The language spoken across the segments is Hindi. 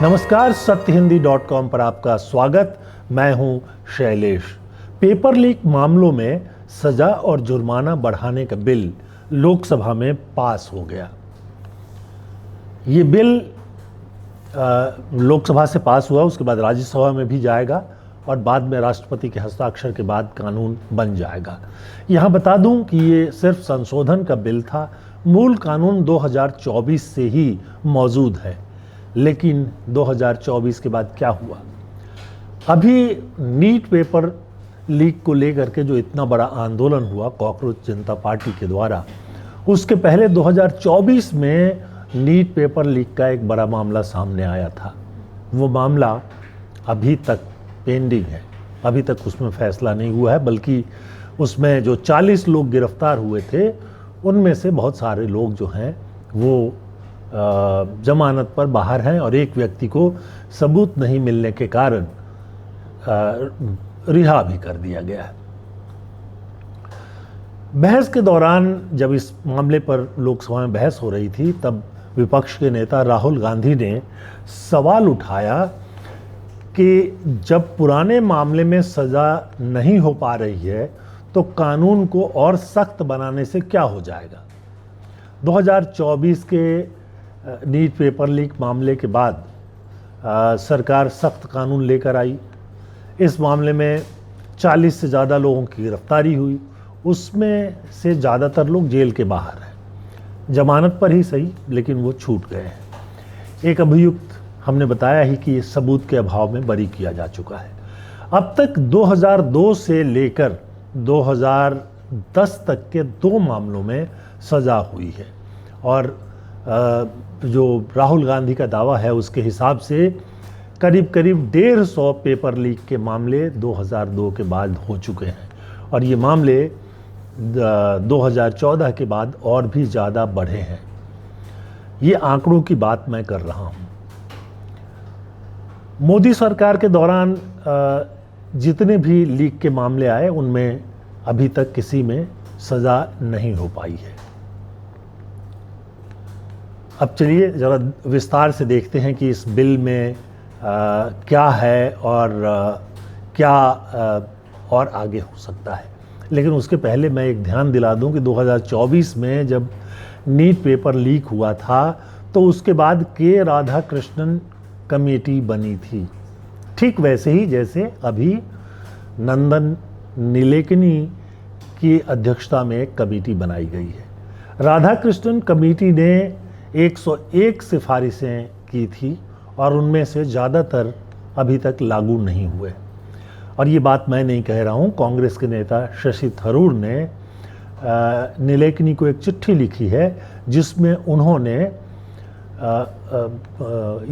नमस्कार, सत्यहिंदी.com पर आपका स्वागत। मैं हूं शैलेश। पेपर लीक मामलों में सजा और जुर्माना बढ़ाने का बिल लोकसभा में पास हो गया। ये बिल लोकसभा से पास हुआ, उसके बाद राज्यसभा में भी जाएगा और बाद में राष्ट्रपति के हस्ताक्षर के बाद कानून बन जाएगा। यहाँ बता दूं कि ये सिर्फ संशोधन का बिल था। मूल कानून 2024 से ही मौजूद है, लेकिन 2024 के बाद क्या हुआ? अभी नीट पेपर लीक को लेकर के जो इतना बड़ा आंदोलन हुआ कॉकरोच जनता पार्टी के द्वारा, उसके पहले 2024 में नीट पेपर लीक का एक बड़ा मामला सामने आया था। वो मामला अभी तक पेंडिंग है, अभी तक उसमें फैसला नहीं हुआ है, बल्कि उसमें जो 40 लोग गिरफ्तार हुए थे उनमें से बहुत सारे लोग जो हैं वो जमानत पर बाहर हैं और एक व्यक्ति को सबूत नहीं मिलने के कारण रिहा भी कर दिया गया है। बहस के दौरान जब इस मामले पर लोकसभा में बहस हो रही थी, तब विपक्ष के नेता राहुल गांधी ने सवाल उठाया कि जब पुराने मामले में सज़ा नहीं हो पा रही है तो कानून को और सख्त बनाने से क्या हो जाएगा। 2024 के नीट पेपर लीक मामले के बाद सरकार सख्त कानून लेकर आई। इस मामले में 40 से ज़्यादा लोगों की गिरफ्तारी हुई, उसमें से ज़्यादातर लोग जेल के बाहर हैं, जमानत पर ही सही, लेकिन वो छूट गए हैं। एक अभियुक्त हमने बताया ही कि इस सबूत के अभाव में बरी किया जा चुका है। अब तक 2002 से लेकर 2010 तक के 2 मामलों में सज़ा हुई है और जो राहुल गांधी का दावा है उसके हिसाब से करीब 150 पेपर लीक के मामले 2002 के बाद हो चुके हैं और ये मामले 2014 के बाद और भी ज़्यादा बढ़े हैं। ये आंकड़ों की बात मैं कर रहा हूँ। मोदी सरकार के दौरान जितने भी लीक के मामले आए उनमें अभी तक किसी में सज़ा नहीं हो पाई है। अब चलिए ज़रा विस्तार से देखते हैं कि इस बिल में क्या है और क्या और आगे हो सकता है। लेकिन उसके पहले मैं एक ध्यान दिला दूं कि 2024 में जब नीट पेपर लीक हुआ था तो उसके बाद के राधाकृष्णन कमेटी बनी थी, ठीक वैसे ही जैसे अभी नंदन नीलेकनी की अध्यक्षता में एक कमेटी बनाई गई है। राधाकृष्णन कमेटी ने 101 सिफारिशें की थी और उनमें से ज़्यादातर अभी तक लागू नहीं हुए। और ये बात मैं नहीं कह रहा हूँ, कांग्रेस के नेता शशि थरूर ने नीलेकनी को एक चिट्ठी लिखी है जिसमें उन्होंने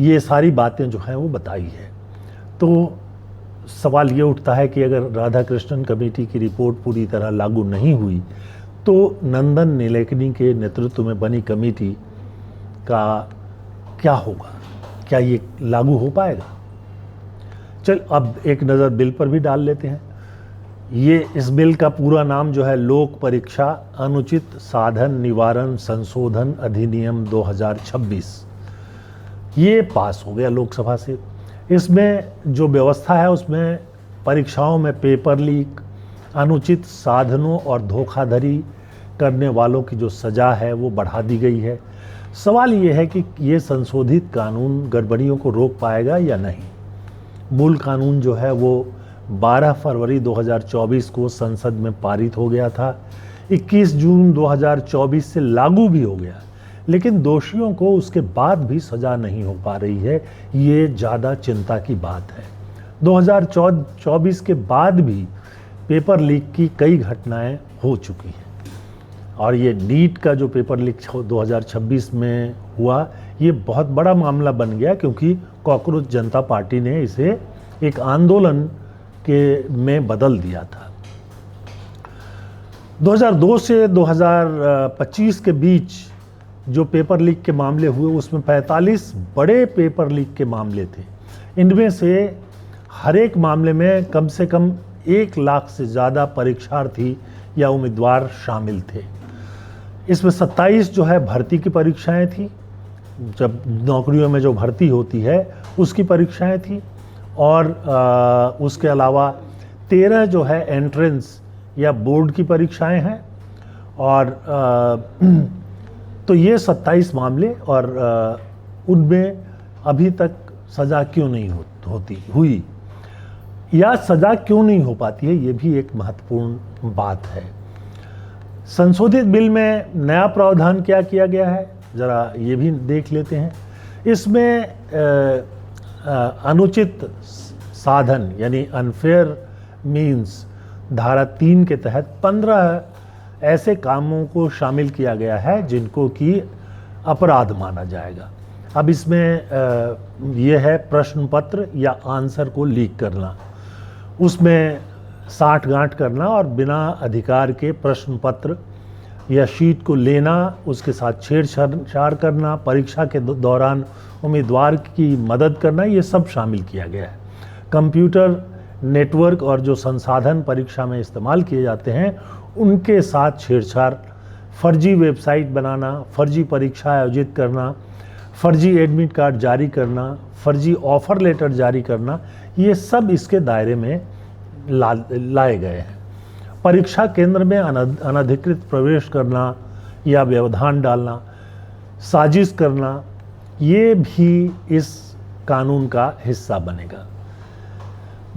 ये सारी बातें जो हैं वो बताई है। तो सवाल ये उठता है कि अगर राधाकृष्णन कमेटी की रिपोर्ट पूरी तरह लागू नहीं हुई तो नंदन नीलेकनी के नेतृत्व में बनी कमेटी का क्या होगा? क्या ये लागू हो पाएगा? चल अब एक नज़र बिल पर भी डाल लेते हैं। ये इस बिल का पूरा नाम जो है लोक परीक्षा अनुचित साधन निवारण संशोधन अधिनियम 2026, ये पास हो गया लोकसभा से। इसमें जो व्यवस्था है उसमें परीक्षाओं में पेपर लीक, अनुचित साधनों और धोखाधड़ी करने वालों की जो सज़ा है वो बढ़ा दी गई है। सवाल ये है कि ये संशोधित कानून गड़बड़ियों को रोक पाएगा या नहीं। मूल कानून जो है वो 12 फरवरी 2024 को संसद में पारित हो गया था, 21 जून 2024 से लागू भी हो गया, लेकिन दोषियों को उसके बाद भी सज़ा नहीं हो पा रही है। ये ज़्यादा चिंता की बात है। 2024 के बाद भी पेपर लीक की कई घटनाएं हो चुकी हैं और ये नीट का जो पेपर लीक 2026 में हुआ, ये बहुत बड़ा मामला बन गया क्योंकि कॉकरोच जनता पार्टी ने इसे एक आंदोलन में बदल दिया था। 2002 से 2025 के बीच जो पेपर लीक के मामले हुए उसमें 45 बड़े पेपर लीक के मामले थे। इनमें से हर एक मामले में कम से कम 1 लाख से ज़्यादा परीक्षार्थी या उम्मीदवार शामिल थे। इसमें 27 जो है भर्ती की परीक्षाएं थी, जब नौकरियों में जो भर्ती होती है उसकी परीक्षाएं थी, और उसके अलावा 13 जो है एंट्रेंस या बोर्ड की परीक्षाएं हैं, और तो ये 27 मामले, और उनमें अभी तक सज़ा क्यों नहीं हुई या सज़ा क्यों नहीं हो पाती है, ये भी एक महत्वपूर्ण बात है। संशोधित बिल में नया प्रावधान क्या किया गया है, ज़रा ये भी देख लेते हैं। इसमें अनुचित साधन यानी अनफेयर मीन्स धारा 3 के तहत 15 ऐसे कामों को शामिल किया गया है जिनको कि अपराध माना जाएगा। अब इसमें यह है प्रश्न पत्र या आंसर को लीक करना, उसमें साठगांठ करना और बिना अधिकार के प्रश्न पत्र या शीट को लेना, उसके साथ छेड़छाड़ करना, परीक्षा के दौरान उम्मीदवार की मदद करना, ये सब शामिल किया गया है। कंप्यूटर नेटवर्क और जो संसाधन परीक्षा में इस्तेमाल किए जाते हैं उनके साथ छेड़छाड़, फर्जी वेबसाइट बनाना, फर्जी परीक्षा आयोजित करना, फर्जी एडमिट कार्ड जारी करना, फर्जी ऑफर लेटर जारी करना, ये सब इसके दायरे में लाए गए हैं। परीक्षा केंद्र में अनधिकृत प्रवेश करना या व्यवधान डालना, साजिश करना, ये भी इस कानून का हिस्सा बनेगा।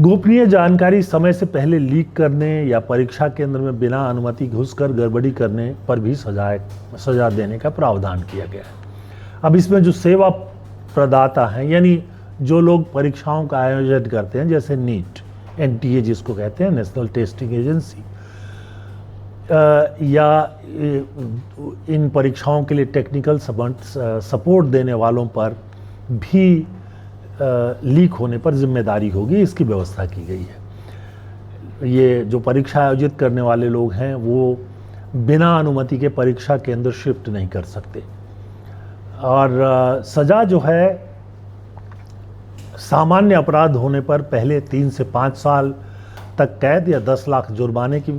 गोपनीय जानकारी समय से पहले लीक करने या परीक्षा केंद्र में बिना अनुमति घुसकर गड़बड़ी करने पर भी सजा देने का प्रावधान किया गया है। अब इसमें जो सेवा प्रदाता हैं, यानी जो लोग परीक्षाओं का आयोजन करते हैं, जैसे नीट, NTA जिसको कहते हैं, नेशनल टेस्टिंग एजेंसी, या इन परीक्षाओं के लिए टेक्निकल सपोर्ट देने वालों पर भी लीक होने पर जिम्मेदारी होगी, इसकी व्यवस्था की गई है। ये जो परीक्षा आयोजित करने वाले लोग हैं वो बिना अनुमति के परीक्षा केंद्र शिफ्ट नहीं कर सकते, और सज़ा जो है सामान्य अपराध होने पर पहले 3 से 5 साल तक कैद या 10 लाख जुर्माने की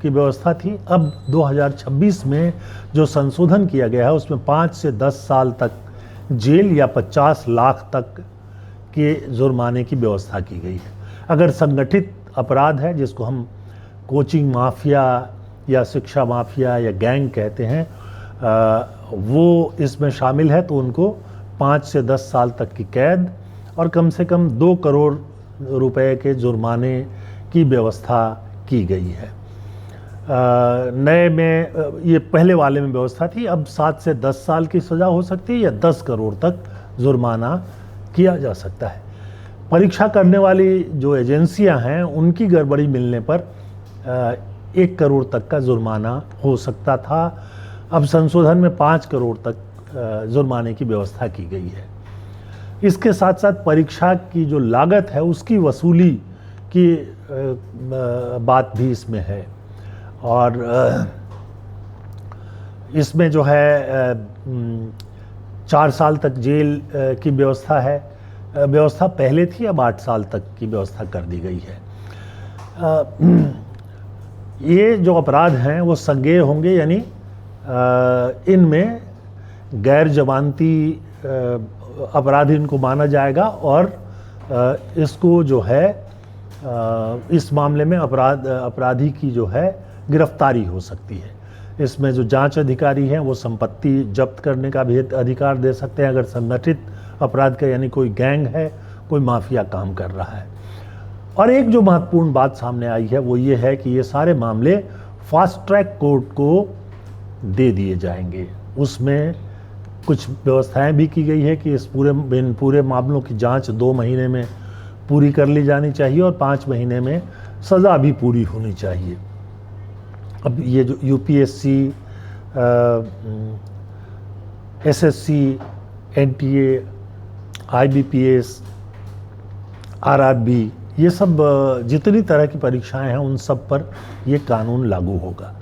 व्यवस्था थी। अब 2026 में जो संशोधन किया गया है उसमें 5 से 10 साल तक जेल या 50 लाख तक के जुर्माने की व्यवस्था की गई है। अगर संगठित अपराध है, जिसको हम कोचिंग माफिया या शिक्षा माफिया या गैंग कहते हैं, वो इसमें शामिल है, तो उनको 5 से 10 साल तक की कैद और कम से कम 2 करोड़ रुपए के जुर्माने की व्यवस्था की गई है। नए में ये पहले वाले में व्यवस्था थी, अब 7 से 10 साल की सज़ा हो सकती है या 10 करोड़ तक जुर्माना किया जा सकता है। परीक्षा करने वाली जो एजेंसियां हैं उनकी गड़बड़ी मिलने पर 1 करोड़ तक का जुर्माना हो सकता था। अब संशोधन में 5 करोड़ तक जुर्माने की व्यवस्था की गई है। इसके साथ साथ परीक्षा की जो लागत है उसकी वसूली की बात भी इसमें है, और इसमें जो है 4 साल तक जेल की व्यवस्था है। व्यवस्था पहले थी, अब 8 साल तक की व्यवस्था कर दी गई है। ये जो अपराध हैं वो संज्ञेय होंगे, यानी इनमें गैर जमानती अपराधी इनको माना जाएगा, और इसको जो है इस मामले में अपराधी की जो है गिरफ्तारी हो सकती है। इसमें जो जांच अधिकारी हैं वो संपत्ति जब्त करने का भी अधिकार दे सकते हैं, अगर संगठित अपराध का, यानी कोई गैंग है, कोई माफिया काम कर रहा है। और एक जो महत्वपूर्ण बात सामने आई है वो ये है कि ये सारे मामले फास्ट ट्रैक कोर्ट को दे दिए जाएंगे। उसमें कुछ व्यवस्थाएं भी की गई है कि इस पूरे मामलों की जांच 2 महीने में पूरी कर ली जानी चाहिए और 5 महीने में सज़ा भी पूरी होनी चाहिए। अब ये जो UPSC, SSC, NTA, IBPS, RRB, ये सब जितनी तरह की परीक्षाएं हैं उन सब पर ये कानून लागू होगा।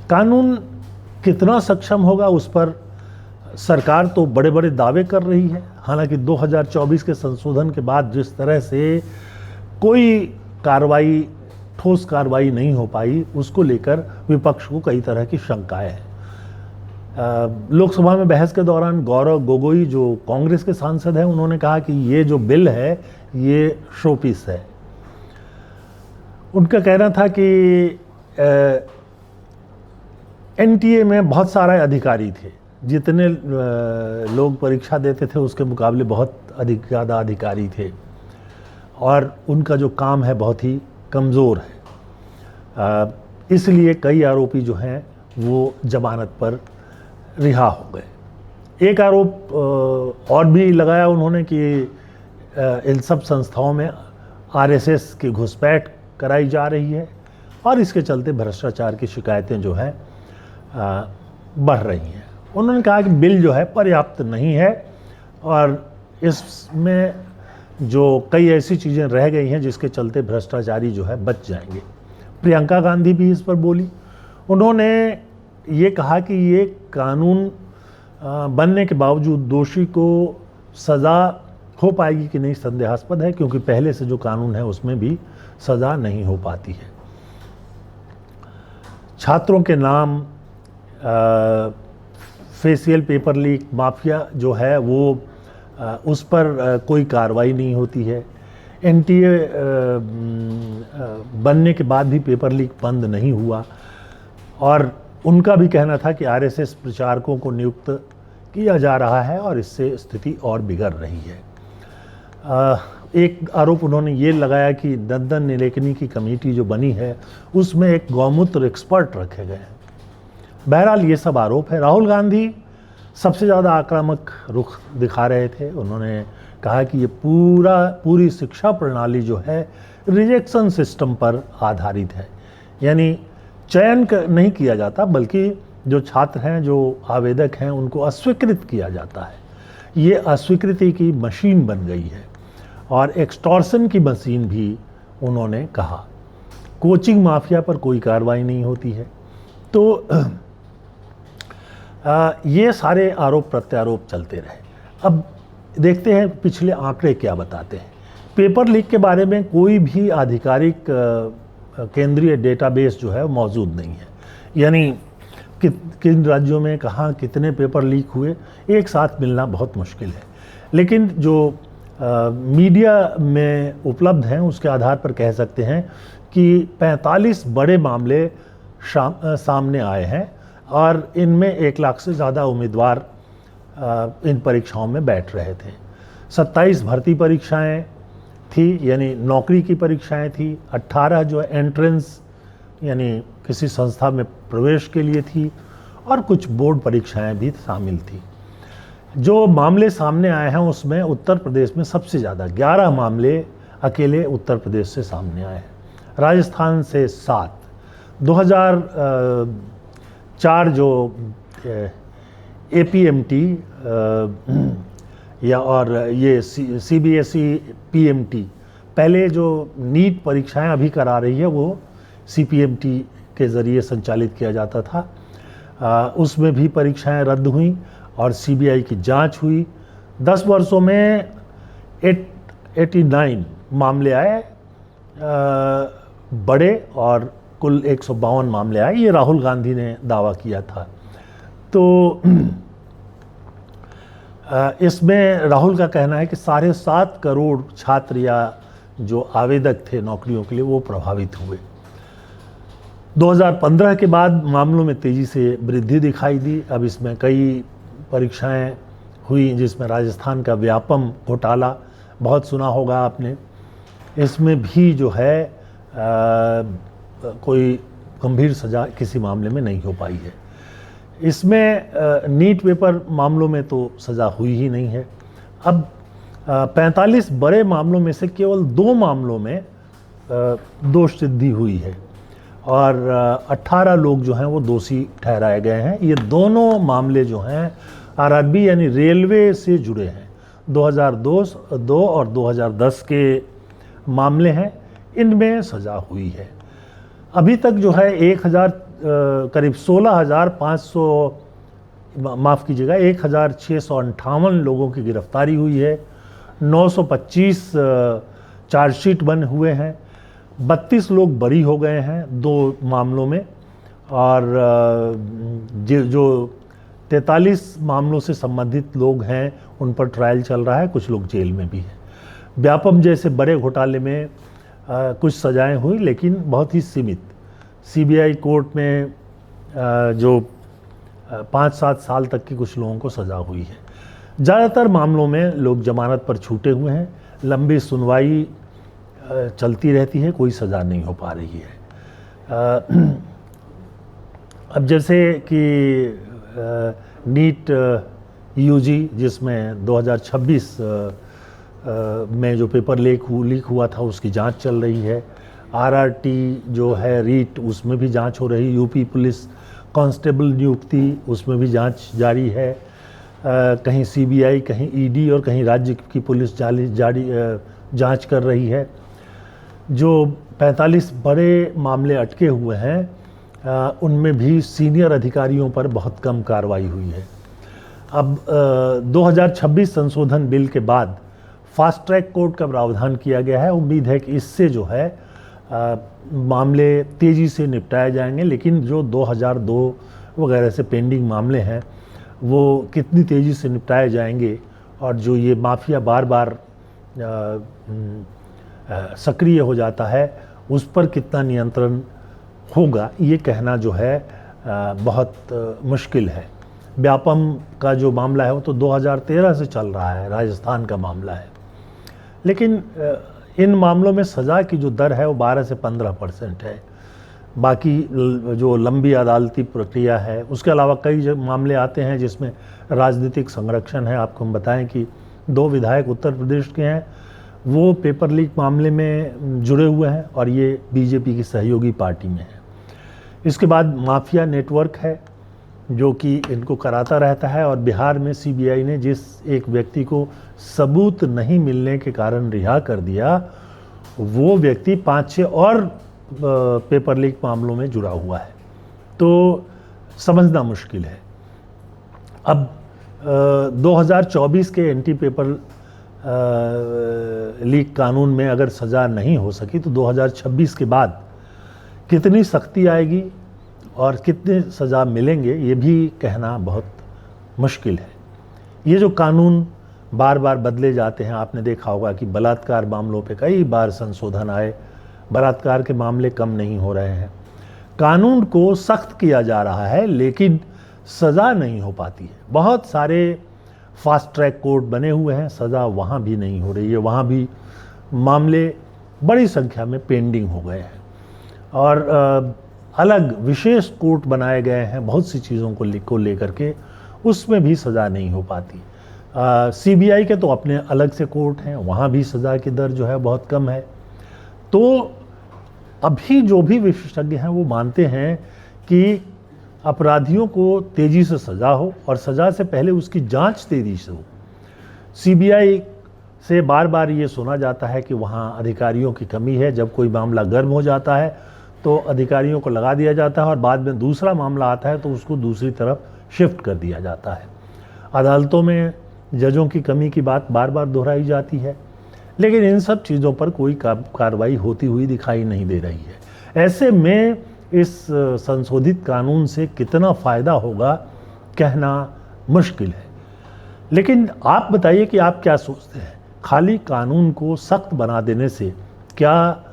कानून कितना सक्षम होगा उस पर सरकार तो बड़े बड़े दावे कर रही है। हालांकि 2024 के संशोधन के बाद जिस तरह से कोई ठोस कार्रवाई नहीं हो पाई, उसको लेकर विपक्ष को कई तरह की शंकाएं हैं। लोकसभा में बहस के दौरान गौरव गोगोई जो कांग्रेस के सांसद हैं, उन्होंने कहा कि ये जो बिल है ये शो पीस है। उनका कहना था कि एनटीए में बहुत सारे अधिकारी थे, जितने लोग परीक्षा देते थे उसके मुकाबले बहुत ज़्यादा अधिकारी थे, और उनका जो काम है बहुत ही कमज़ोर है। इसलिए कई आरोपी जो हैं वो जमानत पर रिहा हो गए। एक आरोप और भी लगाया उन्होंने कि इन सब संस्थाओं में आरएसएस की घुसपैठ कराई जा रही है और इसके चलते भ्रष्टाचार की शिकायतें जो हैं बढ़ रही हैं। उन्होंने कहा कि बिल जो है पर्याप्त नहीं है और इसमें जो कई ऐसी चीज़ें रह गई हैं जिसके चलते भ्रष्टाचारी जो है बच जाएंगे। प्रियंका गांधी भी इस पर बोली। उन्होंने ये कहा कि ये कानून बनने के बावजूद दोषी को सज़ा हो पाएगी कि नहीं संदेहास्पद है, क्योंकि पहले से जो कानून है उसमें भी सज़ा नहीं हो पाती है। छात्रों के नाम फेशियल पेपर लीक माफिया जो है वो उस पर कोई कार्रवाई नहीं होती है। एनटीए बनने के बाद भी पेपर लीक बंद नहीं हुआ, और उनका भी कहना था कि आरएसएस प्रचारकों को नियुक्त किया जा रहा है और इससे स्थिति और बिगड़ रही है। एक आरोप उन्होंने ये लगाया कि नंदन नीलेकनी की कमेटी जो बनी है उसमें एक गौमूत्र एक्सपर्ट रखे गए हैं। बहरहाल ये सब आरोप है। राहुल गांधी सबसे ज़्यादा आक्रामक रुख दिखा रहे थे। उन्होंने कहा कि ये पूरी शिक्षा प्रणाली जो है रिजेक्शन सिस्टम पर आधारित है, यानी चयन नहीं किया जाता बल्कि जो छात्र हैं, जो आवेदक हैं, उनको अस्वीकृत किया जाता है। ये अस्वीकृति की मशीन बन गई है और एक्सटॉर्शन की मशीन भी उन्होंने कहा। कोचिंग माफिया पर कोई कार्रवाई नहीं होती है। तो ये सारे आरोप प्रत्यारोप चलते रहे। अब देखते हैं पिछले आंकड़े क्या बताते हैं। पेपर लीक के बारे में कोई भी आधिकारिक केंद्रीय डेटाबेस जो है मौजूद नहीं है, यानी किन राज्यों में कहाँ कितने पेपर लीक हुए एक साथ मिलना बहुत मुश्किल है। लेकिन जो मीडिया में उपलब्ध हैं उसके आधार पर कह सकते हैं कि 45 बड़े मामले सामने आए हैं और इनमें 1 लाख से ज़्यादा उम्मीदवार इन परीक्षाओं में बैठ रहे थे। 27 भर्ती परीक्षाएं थी, यानी नौकरी की परीक्षाएं थी। 18 जो एंट्रेंस यानी किसी संस्था में प्रवेश के लिए थी, और कुछ बोर्ड परीक्षाएं भी शामिल थी। जो मामले सामने आए हैं उसमें उत्तर प्रदेश में सबसे ज़्यादा 11 मामले अकेले उत्तर प्रदेश से सामने आए हैं। राजस्थान से 7। 2004 जो APMT या और ये CBSE PMT, पहले जो नीट परीक्षाएं अभी करा रही है वो CPMT के ज़रिए संचालित किया जाता था। उसमें भी परीक्षाएं रद्द हुई और CBI की जांच हुई। 10 वर्षों में 89 मामले आए बड़े और कुल 152 मामले आए। ये राहुल गांधी ने दावा किया था। तो इसमें राहुल का कहना है कि 7.5 करोड़ छात्र या जो आवेदक थे नौकरियों के लिए वो प्रभावित हुए। 2015 के बाद मामलों में तेज़ी से वृद्धि दिखाई दी। अब इसमें कई परीक्षाएं हुई जिसमें राजस्थान का व्यापम घोटाला बहुत सुना होगा आपने। इसमें भी जो है कोई गंभीर सज़ा किसी मामले में नहीं हो पाई है। इसमें नीट पेपर मामलों में तो सज़ा हुई ही नहीं है। अब 45 बड़े मामलों में से केवल 2 मामलों में दोष सिद्धि हुई है और 18 लोग जो हैं वो दोषी ठहराए गए हैं। ये दोनों मामले जो हैं RRB यानी रेलवे से जुड़े हैं। 2002 और 2010 के मामले हैं, इनमें सज़ा हुई है। अभी तक जो है करीब 16,500 माफ़ कीजिएगा 1,658 लोगों की गिरफ्तारी हुई है। 925 चार्जशीट बने हुए हैं। 32 लोग बरी हो गए हैं 2 मामलों में, और जो 43 मामलों से संबंधित लोग हैं, उन पर ट्रायल चल रहा है, कुछ लोग जेल में भी हैं। व्यापम जैसे बड़े घोटाले में कुछ सजाएं हुई, लेकिन बहुत ही सीमित। सीबीआई कोर्ट में जो 5-7 साल तक की कुछ लोगों को सज़ा हुई है। ज़्यादातर मामलों में लोग जमानत पर छूटे हुए हैं, लंबी सुनवाई चलती रहती है, कोई सज़ा नहीं हो पा रही है। अब जैसे कि नीट यूजी, जिसमें 2026 में जो पेपर लीक हुआ था, उसकी जांच चल रही है। आरआरटी जो है रीट, उसमें भी जांच हो रही। यूपी पुलिस कांस्टेबल नियुक्ति, उसमें भी जांच जारी है। कहीं सीबीआई, कहीं ईडी और कहीं राज्य की पुलिस जांच कर रही है। जो 45 बड़े मामले अटके हुए हैं, उनमें भी सीनियर अधिकारियों पर बहुत कम कार्रवाई हुई है। अब 2026 संशोधन बिल के बाद फास्ट ट्रैक कोर्ट का प्रावधान किया गया है। उम्मीद है कि इससे जो है मामले तेज़ी से निपटाए जाएंगे, लेकिन जो 2002 वगैरह से पेंडिंग मामले हैं वो कितनी तेज़ी से निपटाए जाएंगे, और जो ये माफिया बार बार सक्रिय हो जाता है, उस पर कितना नियंत्रण होगा, ये कहना जो है बहुत मुश्किल है। व्यापम का जो मामला है वो तो 2013 से चल रहा है, राजस्थान का मामला है, लेकिन इन मामलों में सज़ा की जो दर है वो 12 से 15% है। बाकी जो लंबी अदालती प्रक्रिया है, उसके अलावा कई मामले आते हैं जिसमें राजनीतिक संरक्षण है। आपको हम बताएं कि 2 विधायक उत्तर प्रदेश के हैं, वो पेपर लीक मामले में जुड़े हुए हैं और ये बीजेपी की सहयोगी पार्टी में है। इसके बाद माफिया नेटवर्क है जो कि इनको कराता रहता है, और बिहार में सीबीआई ने जिस एक व्यक्ति को सबूत नहीं मिलने के कारण रिहा कर दिया, वो व्यक्ति 5-6 और पेपर लीक मामलों में जुड़ा हुआ है। तो समझना मुश्किल है। अब 2024 के एंटी पेपर लीक कानून में अगर सज़ा नहीं हो सकी तो 2026 के बाद कितनी सख्ती आएगी और कितने सज़ा मिलेंगे, ये भी कहना बहुत मुश्किल है। ये जो कानून बार बार बदले जाते हैं, आपने देखा होगा कि बलात्कार मामलों पे कई बार संशोधन आए, बलात्कार के मामले कम नहीं हो रहे हैं। कानून को सख्त किया जा रहा है लेकिन सज़ा नहीं हो पाती है। बहुत सारे फास्ट ट्रैक कोर्ट बने हुए हैं, सज़ा वहाँ भी नहीं हो रही है, वहाँ भी मामले बड़ी संख्या में पेंडिंग हो गए हैं। और अलग विशेष कोर्ट बनाए गए हैं बहुत सी चीज़ों को लेकर के, उसमें भी सज़ा नहीं हो पाती। सीबीआई के तो अपने अलग से कोर्ट हैं, वहाँ भी सज़ा की दर जो है बहुत कम है। तो अभी जो भी विशेषज्ञ हैं वो मानते हैं कि अपराधियों को तेज़ी से सज़ा हो, और सज़ा से पहले उसकी जांच तेज़ी से हो। सीबीआई से बार बार ये सुना जाता है कि वहाँ अधिकारियों की कमी है। जब कोई मामला गर्म हो जाता है तो अधिकारियों को लगा दिया जाता है, और बाद में दूसरा मामला आता है तो उसको दूसरी तरफ शिफ्ट कर दिया जाता है। अदालतों में जजों की कमी की बात बार बार दोहराई जाती है, लेकिन इन सब चीज़ों पर कोई कार्रवाई होती हुई दिखाई नहीं दे रही है। ऐसे में इस संशोधित कानून से कितना फ़ायदा होगा कहना मुश्किल है। लेकिन आप बताइए कि आप क्या सोचते हैं, खाली कानून को सख्त बना देने से क्या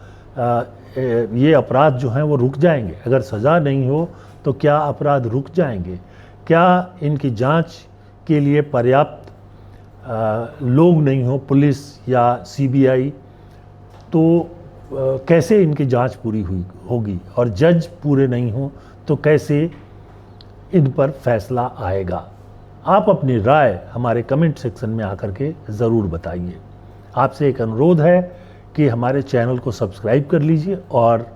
ये अपराध जो हैं वो रुक जाएंगे? अगर सज़ा नहीं हो तो क्या अपराध रुक जाएंगे? क्या इनकी जांच के लिए पर्याप्त लोग नहीं हो, पुलिस या सीबीआई, तो कैसे इनकी जांच पूरी होगी? और जज पूरे नहीं हो तो कैसे इन पर फैसला आएगा? आप अपनी राय हमारे कमेंट सेक्शन में आकर के ज़रूर बताइए। आपसे एक अनुरोध है कि हमारे चैनल को सब्सक्राइब कर लीजिए और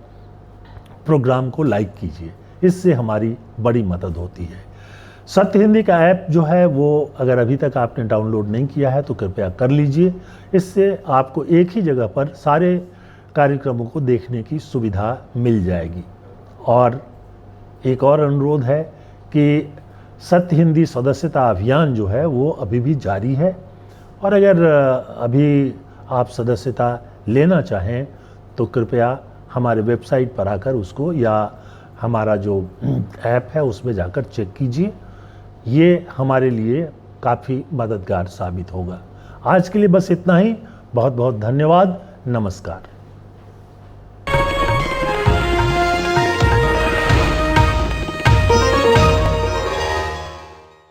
प्रोग्राम को लाइक कीजिए, इससे हमारी बड़ी मदद होती है। सत्य हिंदी का ऐप जो है वो अगर अभी तक आपने डाउनलोड नहीं किया है तो कृपया कर लीजिए। इससे आपको एक ही जगह पर सारे कार्यक्रमों को देखने की सुविधा मिल जाएगी। और एक और अनुरोध है कि सत्य हिंदी सदस्यता अभियान जो है वो अभी भी जारी है, और अगर अभी आप सदस्यता लेना चाहें तो कृपया हमारे वेबसाइट पर आकर उसको, या हमारा जो ऐप है उसमें जाकर चेक कीजिए ये हमारे लिए काफ़ी मददगार साबित होगा। आज के लिए बस इतना ही। बहुत बहुत धन्यवाद। नमस्कार।